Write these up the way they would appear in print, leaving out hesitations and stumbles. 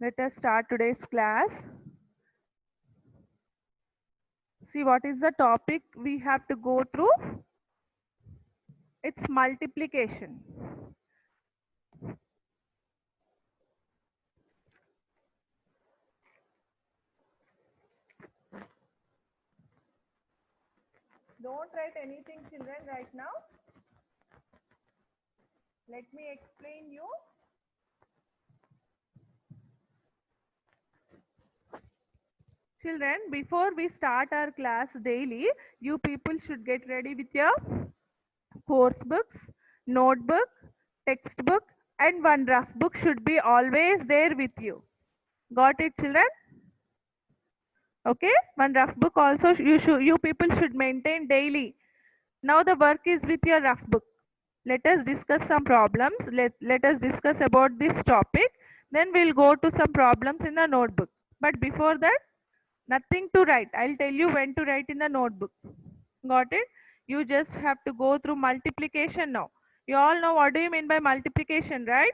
Let us start today's class. See, what is the topic we have to go through? It's multiplication. Don't write anything, children, right now. Let me explain you. Children, before we start our class daily, you people should get ready with your course books, notebook, textbook, and one rough book should be always there with you. Got it, children? Okay, one rough book also you people should maintain daily. Now the work is with your rough book. Let us discuss some problems. Let us discuss about this topic. Then we'll go to some problems in the notebook. But before that, nothing to write. I'll tell you when to write in the notebook. Got it? You just have to go through multiplication now. You all know what do you mean by multiplication, right?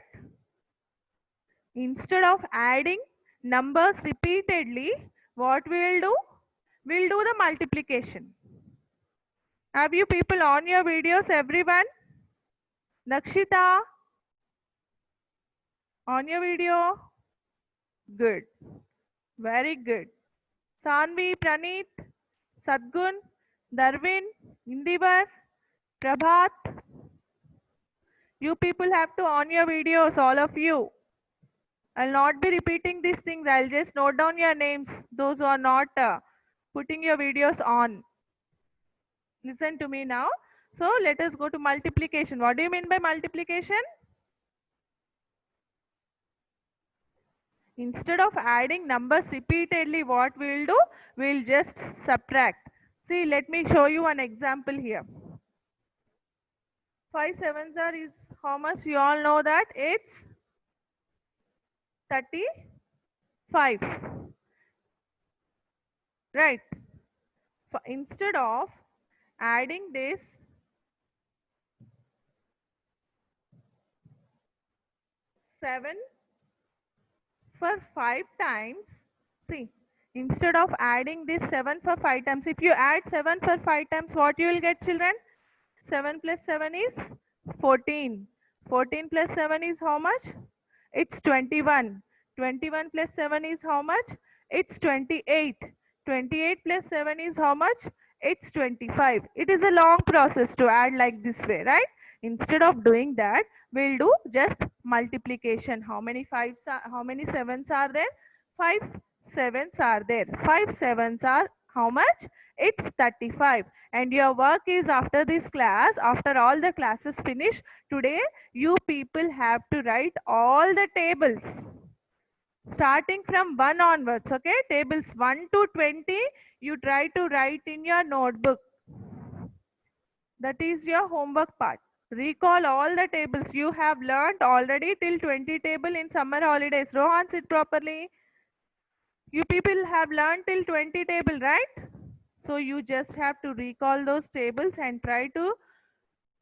Instead of adding numbers repeatedly, what we'll do? We'll do the multiplication. Have you people on your videos, everyone? Nakshita, on your video? Good. Very good. Sanvi, Praneet, Sadgun, Darwin, Indivar, Prabhat. You people have to on your videos, all of you. I'll not be repeating these things. I'll just note down your names. Those who are not putting your videos on. Listen to me now. So let us go to multiplication. What do you mean by multiplication? Instead of adding numbers repeatedly, what we'll do? We'll just subtract. See, let me show you an example here. 5 sevens are is how much? You all know that it's 35. Right. Instead of adding this 7 for 5 times, see, instead of adding this 7 for 5 times, if you add 7 for 5 times, what you will get, children? 7 plus 7 is 14. 14 plus 7 is how much? It's 21. 21 plus 7 is how much? It's 28. 28 plus 7 is how much? It's 25. It is a long process to add like this way, right? Instead of doing that, we'll do just multiplication. How many how many sevens are there? 5 sevens are there. 5 sevens are how much? It's 35. And your work is after this class, after all the classes finish, today you people have to write all the tables starting from 1 onwards. Okay, tables 1 to 20 you try to write in your notebook. That is your homework part. Recall all the tables you have learnt already till 20 table in summer holidays. Rohan, sit properly. You people have learnt till 20 table, right? So you just have to recall those tables and try to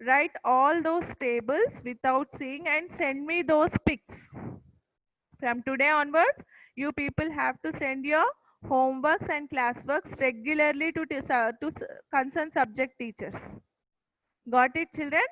write all those tables without seeing and send me those pics. From today onwards, you people have to send your homeworks and classworks regularly to concerned subject teachers. Got it, children?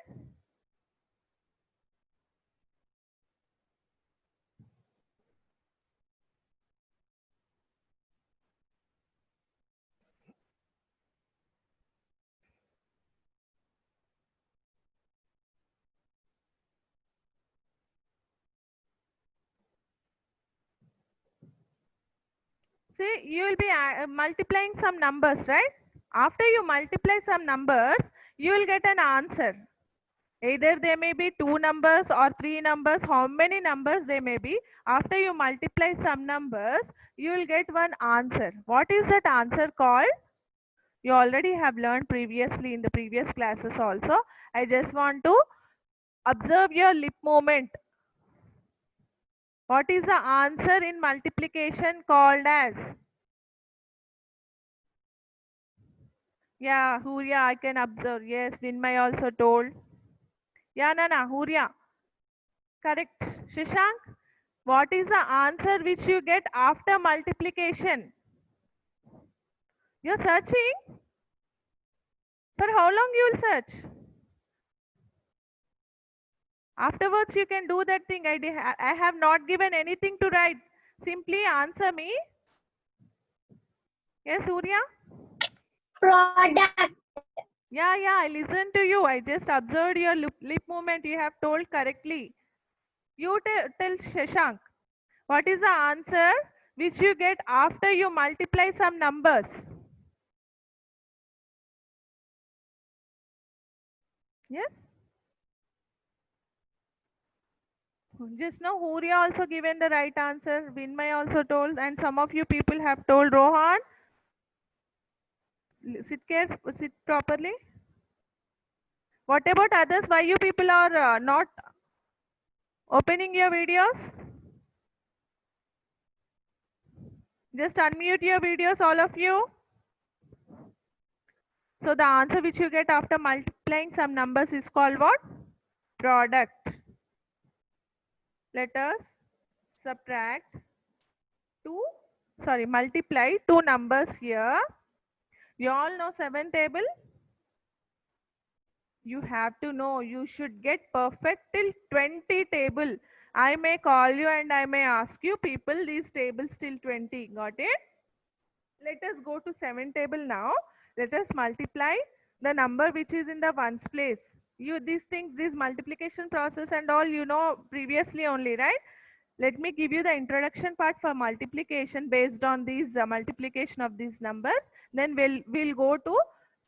See, you will be multiplying some numbers, right? After you multiply some numbers, you will get an answer. Either they may be 2 numbers or 3 numbers, how many numbers they may be. After you multiply some numbers, you will get one answer. What is that answer called? You already have learned previously in the previous classes also. I just want to observe your lip movement. What is the answer in multiplication called as? Yeah, Hurya, I can observe. Yes, Vinmay also told. Yeah, Nana, Hurya. Correct. Shashank, What is the answer which you get after multiplication? You're searching? For how long you will search? Afterwards you can do that thing. I have not given anything to write. Simply answer me. Yes, Surya? Product. Yeah, I listen to you. I just observed your lip movement. You have told correctly. You tell Shashank. What is the answer which you get after you multiply some numbers? Yes? Just now, Huria also given the right answer. Vinmay also told, and some of you people have told. Rohan, sit properly. What about others? Why you people are not opening your videos? Just unmute your videos, all of you. So the answer which you get after multiplying some numbers is called what? Product. Let us subtract multiply two numbers here. You all know 7 table? You have to know, you should get perfect till 20 table. I may call you and I may ask you people these tables till 20. Got it? Let us go to 7 table now. Let us multiply the number which is in the ones place. You these things, this multiplication process and all you know previously only, right? Let me give you the introduction part for multiplication based on these multiplication of these numbers. Then we'll go to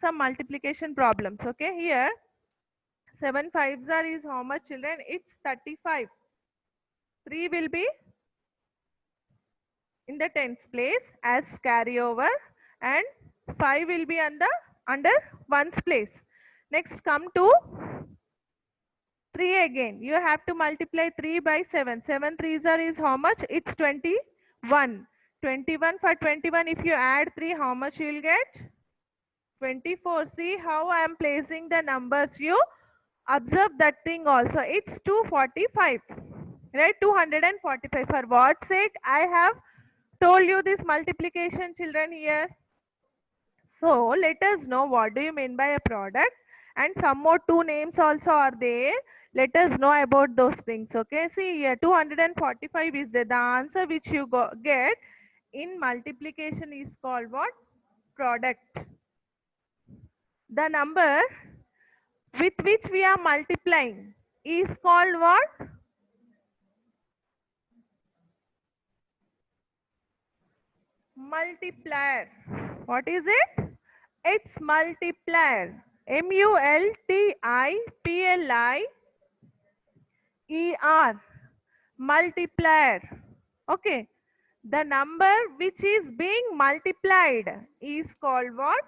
some multiplication problems. Okay, here 7 fives are is how much, children? It's 35. 3 will be in the tens place as carryover and 5 will be under ones place. Next come to 3 again. You have to multiply 3 by 7. 7 threes are is how much? It's 21. 21 for 21 if you add 3 how much you will get? 24. See how I am placing the numbers. You observe that thing also. It's 245. Right? 245. For what sake I have told you this multiplication, children, here? So let us know what do you mean by a product, and some more two names also are there. Let us know about those things. Okay, see here 245 is the answer which you get in multiplication is called what? Product. The number with which we are multiplying is called what? Multiplier. What is it? It's multiplier. multiplier. Multiplier. Okay. The number which is being multiplied is called what?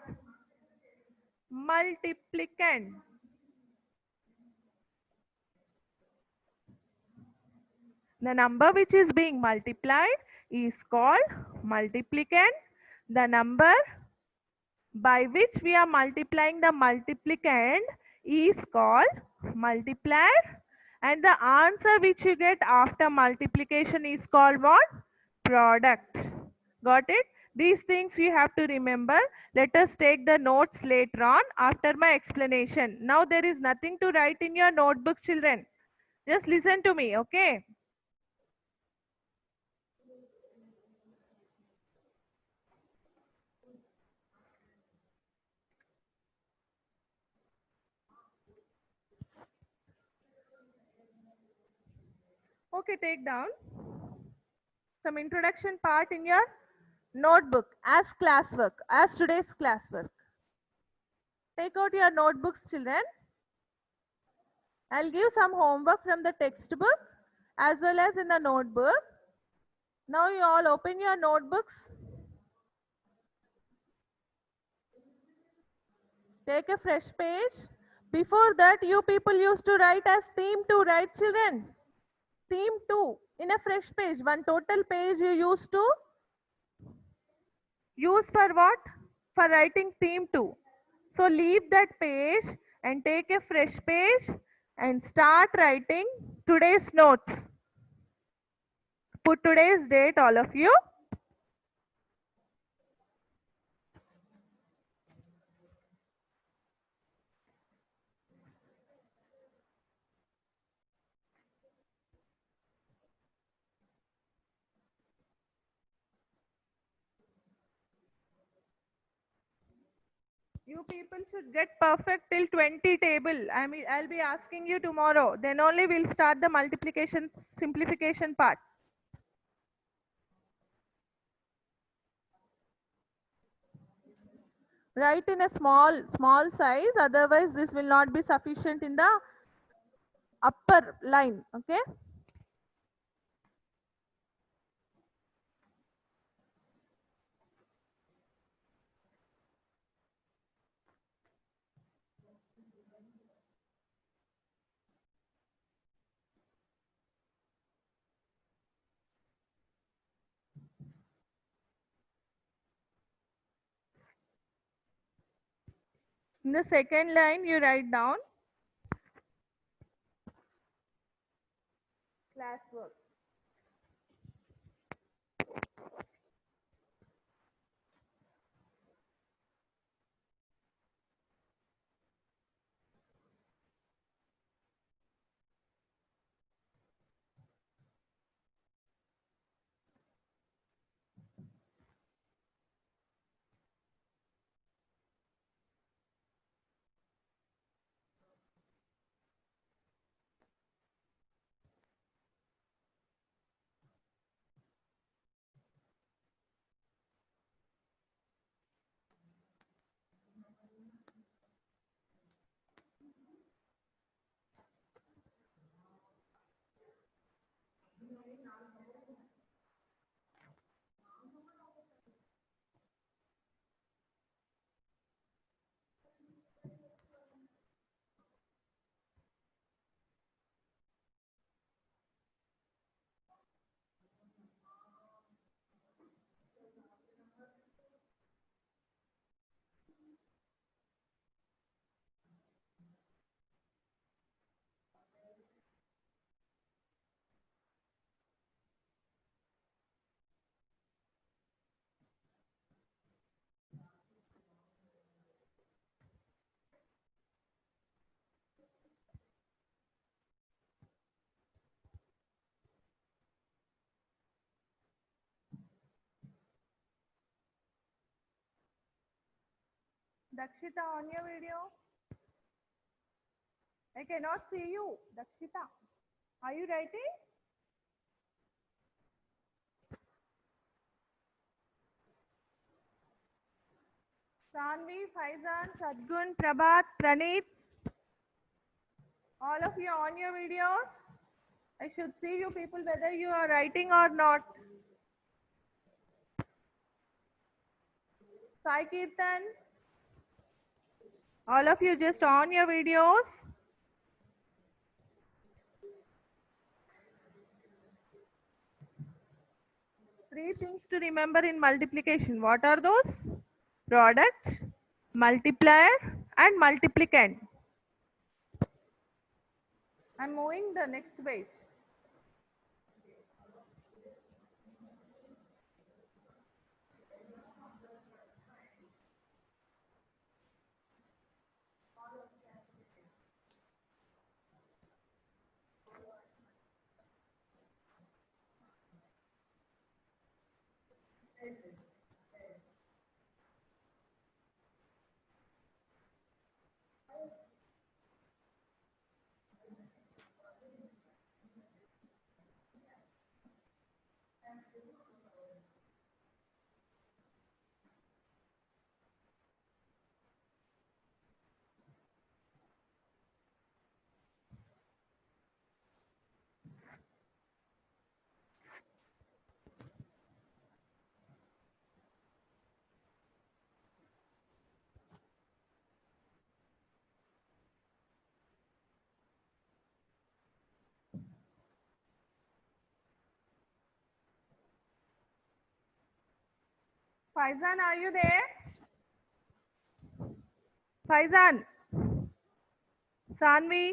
Multiplicand. The number which is being multiplied is called multiplicand. The number by which we are multiplying the multiplicand is called multiplier, and the answer which you get after multiplication is called what? Product. Got it? These things you have to remember. Let us take the notes later on after my explanation. Now there is nothing to write in your notebook, children. Just listen to me, okay? Okay, take down some introduction part in your notebook as classwork, as today's classwork. Take out your notebooks, children. I'll give some homework from the textbook as well as in the notebook. Now you all open your notebooks. Take a fresh page. Before that, you people used to write as theme 2, right, children? Theme 2 in a fresh page. One total page you used to use for what? For writing theme 2. So leave that page and take a fresh page and start writing today's notes. put today's date, all of you. You people should get perfect till 20 table. I'll be asking you tomorrow. Then only we'll start the multiplication simplification part. Write in a small size, otherwise this will not be sufficient in the upper line. Okay. In the second line, you write down classwork. Dakshita, on your video. I cannot see you. Dakshita, are you writing? Sanvi, Faizan, Sadgun, Prabhat, Praneet, all of you on your videos. I should see you people whether you are writing or not. Sai Kirtan, all of you just on your videos. Three things to remember in multiplication. What are those? Product, multiplier, and multiplicand. I'm moving the next page. Faizan, are you there? Faizan, Sanvi,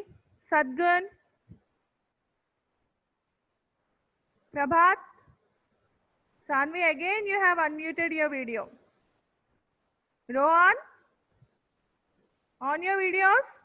Sadgun, Prabhat. Sanvi, again you have unmuted your video. Rohan, on your videos.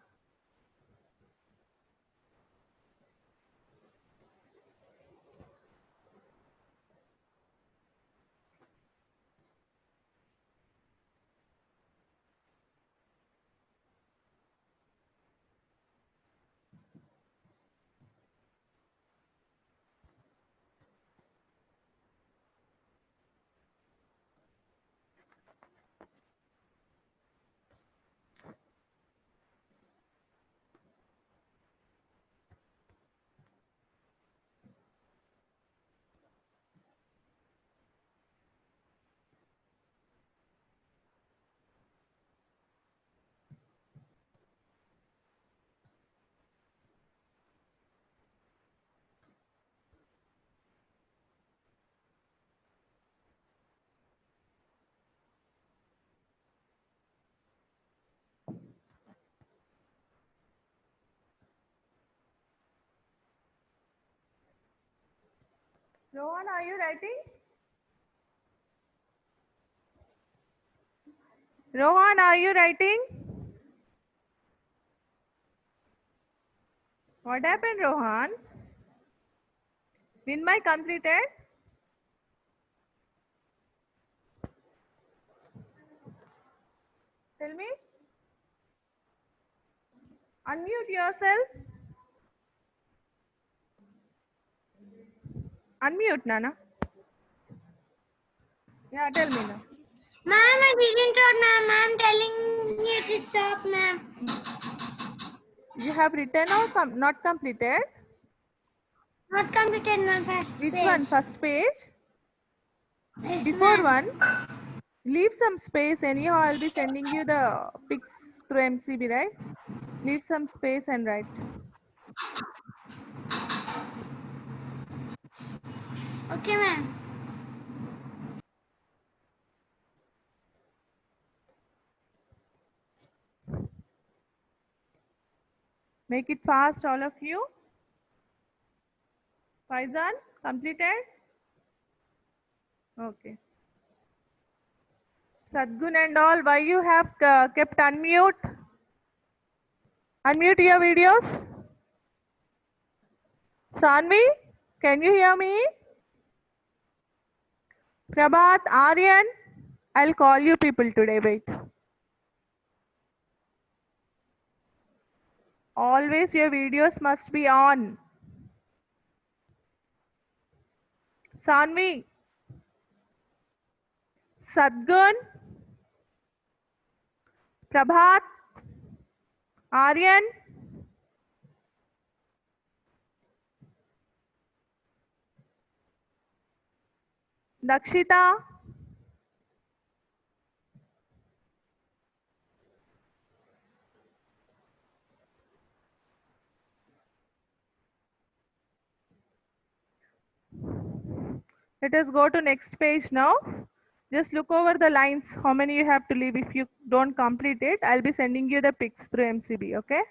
Rohan, are you writing? Rohan, are you writing? What happened, Rohan? Vinmay completed? Tell me. Unmute yourself. Unmute, Nana. Yeah, tell me now. Ma'am, I didn't wrote, ma'am. I'm telling you to stop, ma'am. You have written or not completed? Not completed, ma'am. First Which page. one? First page? Yes, Before ma'am. one? Leave some space. Anyhow, I'll be sending you the pics through MCB, right? Leave some space and write. Okay, ma'am. Make it fast, all of you. Faizan, completed? Okay. Sadgun and all, why you have kept unmute? Unmute your videos. Sanvi, can you hear me? Prabhat, Aryan, I'll call you people today, wait. Always your videos must be on. Sanvi, Sadgun, Prabhat, Aryan, Dakshita, let us go to next page now. Just look over the lines, how many you have to leave. If you don't complete it, I'll be sending you the pics through MCB, okay?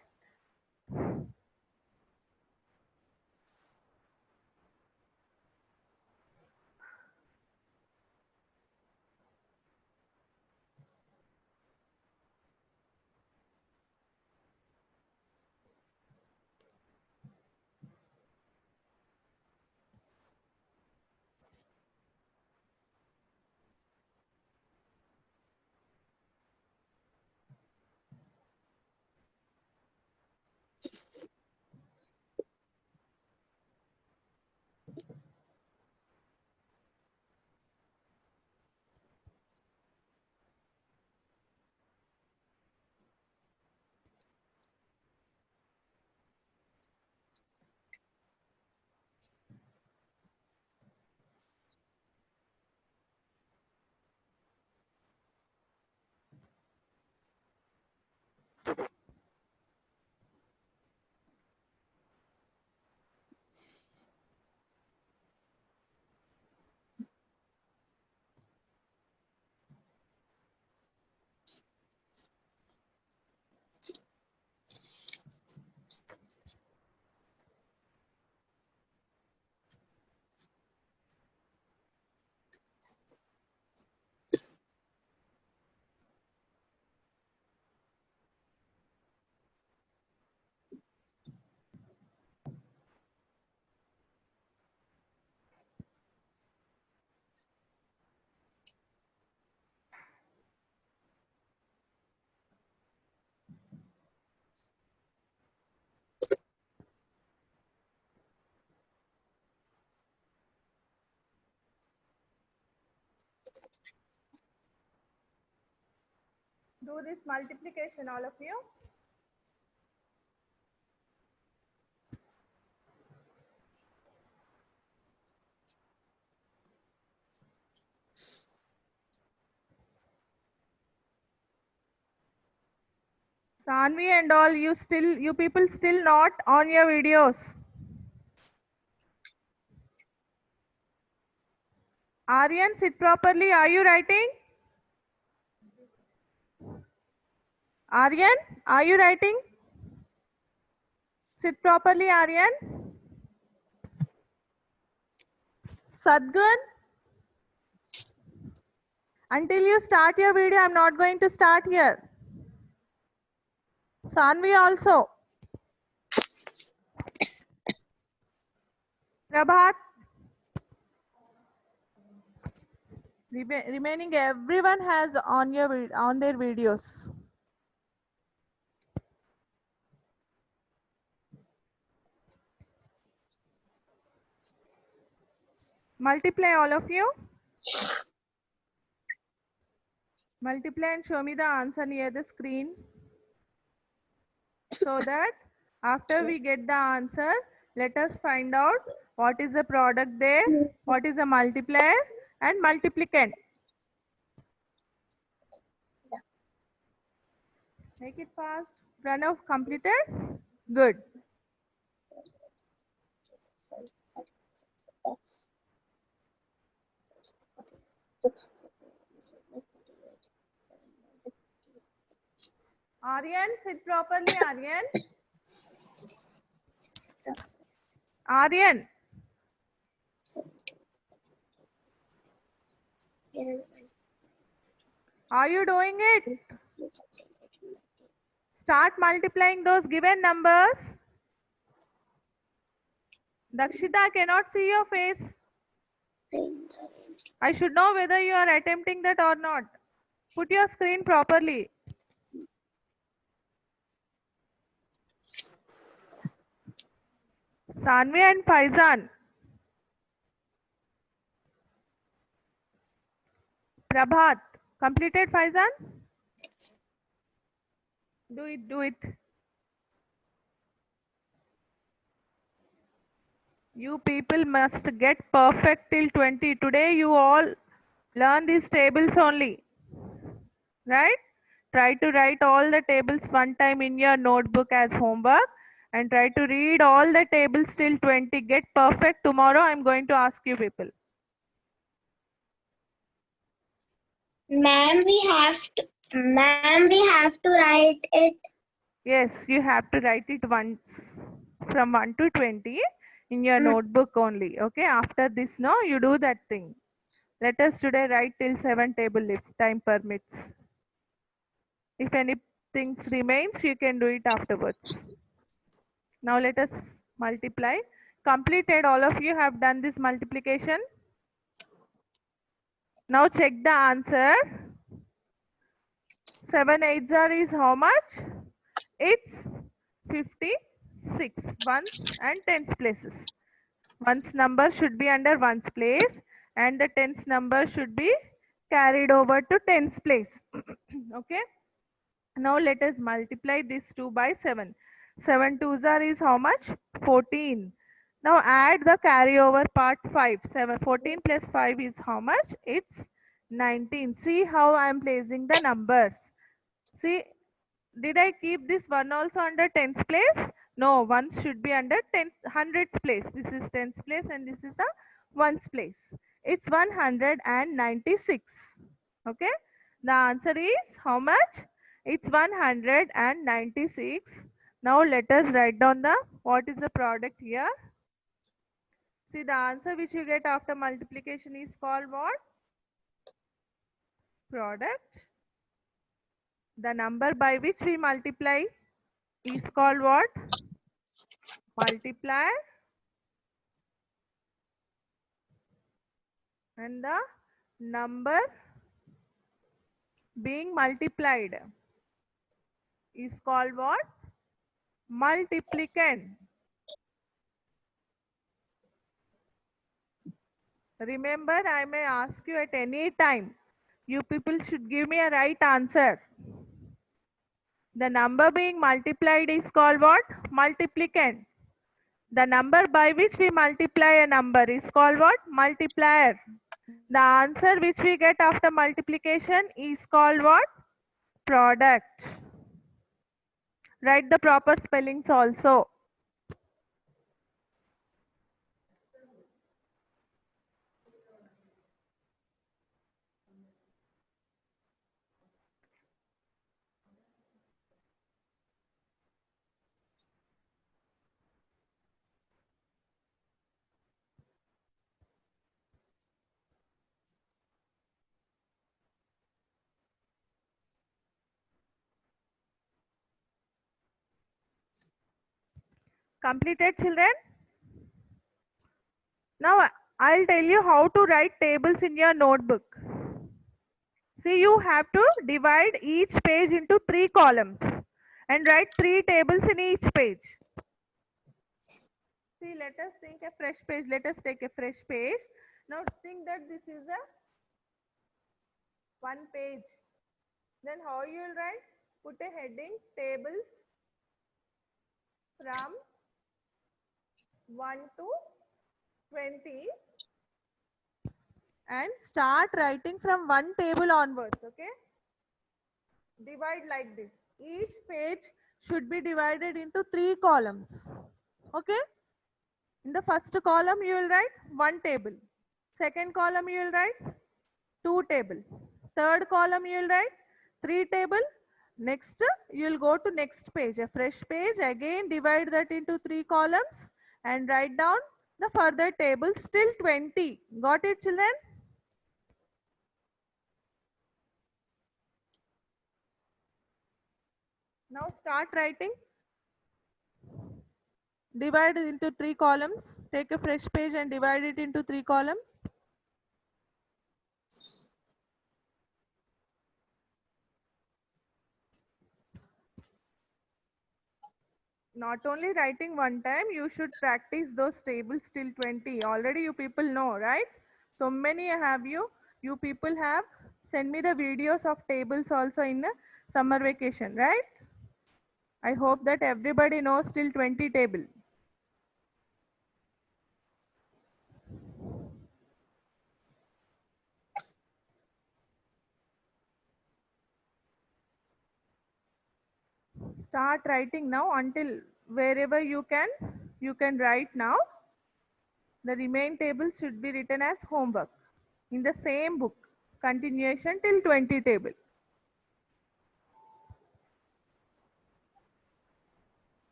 Do this multiplication, all of you. Sanvi and all, you people still not on your videos. Aryan, sit properly. Are you writing? Aryan, are you writing? Sit properly, Aryan. Sadgun, until you start your video, I'm not going to start here. Sanvi also. Prabhat. Remaining everyone has on their videos. Multiply, all of you. Multiply and show me the answer near the screen, so that after we get the answer, let us find out what is the product there, what is the multiplier and multiplicand. Make it fast. Pranav, completed? Good. Aryan, sit properly, Aryan. Aryan. Are you doing it? Start multiplying those given numbers. Dakshita, I cannot see your face. I should know whether you are attempting that or not. Put your screen properly. Sanvi and Faizan. Prabhat. Completed, Faizan? Do it, do it. You people must get perfect till 20. Today you all learn these tables only. Right? Try to write all the tables one time in your notebook as homework and try to read all the tables till 20. Get perfect. Tomorrow I'm going to ask you people. Ma'am, we have to write it. Yes, you have to write it once from 1 to 20 in your notebook only. Okay, after this, no, you do that thing. Let us today write till 7 table if time permits. If anything remains, you can do it afterwards. Now let us multiply. Completed, all of you have done this multiplication. Now check the answer. 7 8s is how much? It's 56. Ones and tens places. Ones number should be under ones place and the tens number should be carried over to tens place. Okay. Now let us multiply this 2 by 7. 7 2s is how much? 14. Now add the carryover part 5. 14 plus 5 is how much? It's 19. See how I am placing the numbers. See, did I keep this one also under tens place? No, ones should be under hundreds place. This is tens place and this is the ones place. It's 196. Okay. The answer is how much? It's 196. Now let us write down the what is the product here. See, the answer which you get after multiplication is called what? Product. The number by which we multiply is called what? Multiplier. And the number being multiplied is called what? Multiplicand. Remember, I may ask you at any time. You people should give me a right answer. The number being multiplied is called what? Multiplicand. The number by which we multiply a number is called what? Multiplier. The answer which we get after multiplication is called what? Product. Write the proper spellings also. Completed, children? Now I'll tell you how to write tables in your notebook. See, you have to divide each page into 3 columns and write 3 tables in each page. See, let us think a fresh page. Let us take a fresh page. Now think that this is a one page. Then how you will write? Put a heading, tables from 1 to 20 and start writing from one table onwards, okay? Divide like this. Each page should be divided into 3 columns, okay? In the first column you will write 1 table. Second column you will write 2 table. Third column you will write 3 table. Next you will go to next page, a fresh page. Again divide that into 3 columns and write down the further tables till 20. Got it, children? Now start writing. Divide it into 3 columns. Take a fresh page and divide it into 3 columns. Not only writing one time, you should practice those tables till 20. Already you people know, right? So many have you people have sent me the videos of tables also in the summer vacation, right? I hope that everybody knows till 20 table. Start writing now until wherever you can write now. The remaining tables should be written as homework in the same book. Continuation till 20 table.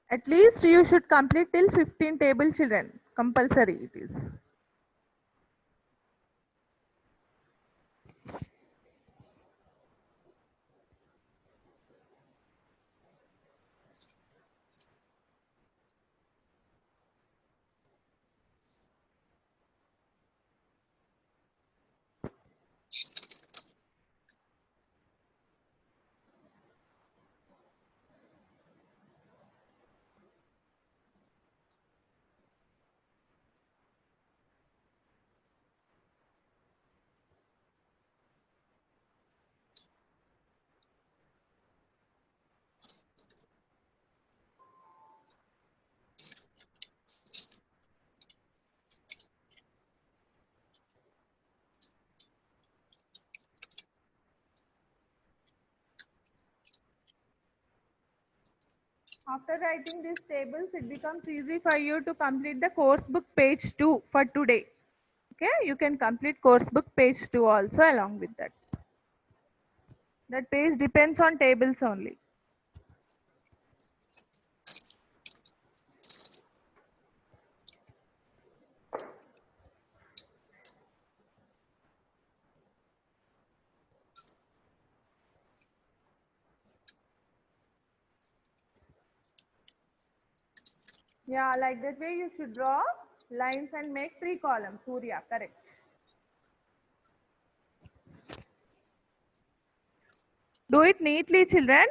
At least you should complete till 15 table, children. Compulsory it is. After writing these tables, it becomes easy for you to complete the course book page 2 for today. Okay, you can complete course book page 2 also along with that. That page depends on tables only. Yeah, like that way you should draw lines and make 3 columns. Surya, correct. Do it neatly, children.